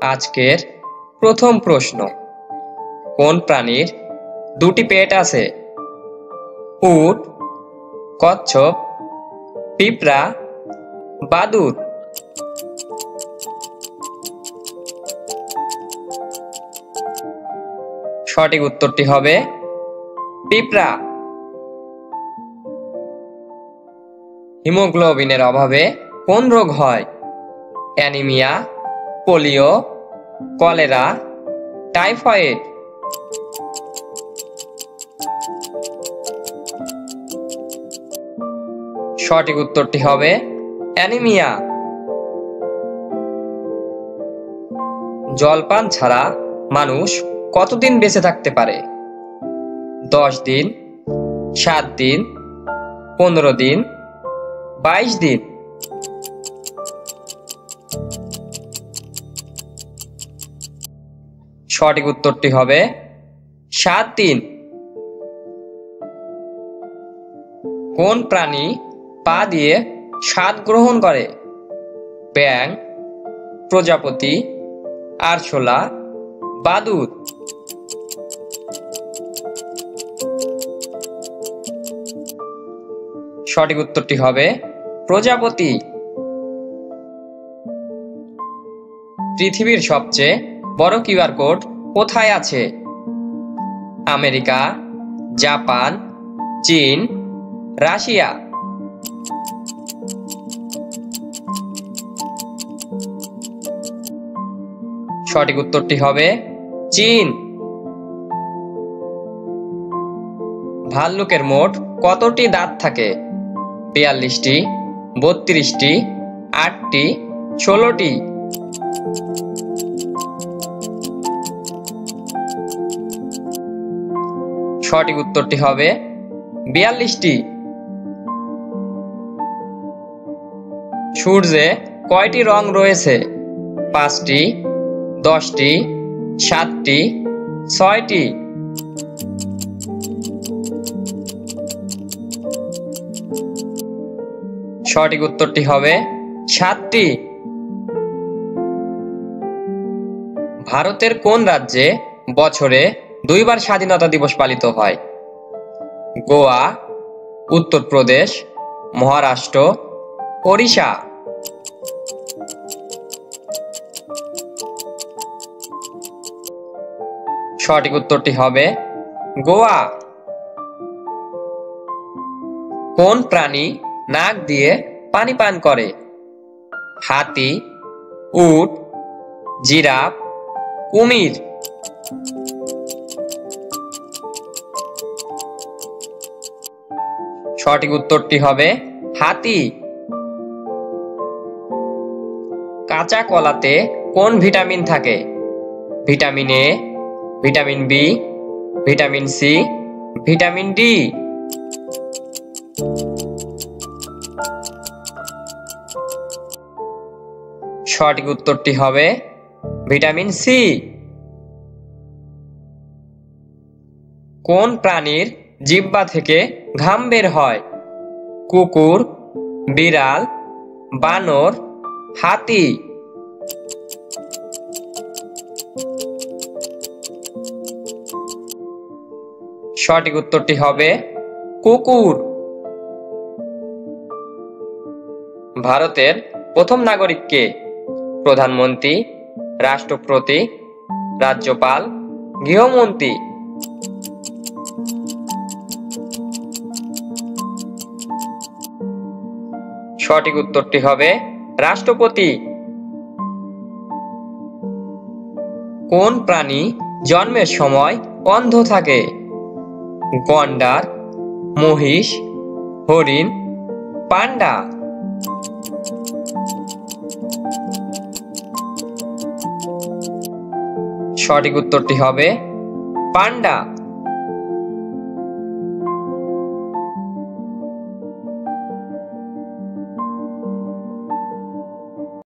আজকের প্রথম প্রশ্ন, কোন প্রাণীর দুটি পেট আছে? উট, কচ্ছপ, পিঁপড়া, বাদুড়। সঠিক উত্তরটি হবে পিঁপড়া। হিমোগ্লোবিনের অভাবে কোন রোগ হয়? Anaemia, polio, cholera, typhoid. সঠিক উত্তরটি হবে অ্যানিমিয়া। জলপান ছাড়া মানুষ কতদিন বেঁচে থাকতে পারে? 10 দিন, 7 দিন, 15 দিন, 22 দিন। সঠিক উত্তরটি হবে 7 দিন। কোন প্রাণী পা দিয়ে স্বাদ গ্রহণ করে? ব্যাঙ, প্রজাপতি, আরশোলা, বাদুড়। সঠিক উত্তরটি হবে প্রজাপতি। পৃথিবীর সবচেয়ে বড় কিউআর কোড কোথায় আছে? আমেরিকা, জাপান, চীন, রাশিয়া। সঠিক উত্তরটি হবে চীন। ভাল্লুকের মোট কতটি দাঁত থাকে? 42টি, 32টি, 8টি, 16টি। সঠিক উত্তরটি হবে 42টি। সূর্যে কয়টি রং রয়েছে? 5টি, 10টি, 7টি, 6টি। সঠিক উত্তরটি হবে 7টি। ভারতের কোন রাজ্যে বছরে 2 বার স্বাধীনতা দিবস পালিত হয়? গোয়া, উত্তরপ্রদেশ, মহারাষ্ট্র, ওড়িশা। সঠিক উত্তরটি হবে গোয়া। কোন প্রাণী নাক দিয়ে পানি পান করে? হাতি, উট, জিরাফ, কুমির। সঠিক উত্তরটি হবে হাতি। কাঁচা কলাতে কোন ভিটামিন থাকে? Vitamin A, vitamin B, vitamin C, vitamin D. সঠিক উত্তরটি হবে ভিটামিন সি। কোন প্রাণীর জিহ্বা থেকে ঘাম বের হয়? কুকুর, বিড়াল, বানর, হাতি। সঠিক উত্তরটি হবে কুকুর। ভারতের প্রথম নাগরিক কে? প্রধানমন্ত্রী, রাষ্ট্রপতি, রাজ্যপাল, গৃহমন্ত্রী। সঠিক উত্তরটি হবে রাষ্ট্রপতি। কোন প্রাণী জন্মের সময় অন্ধ থাকে? গন্ডার, মহিষ, হরিণ, পান্ডা। সঠিক উত্তরটি হবে পান্ডা।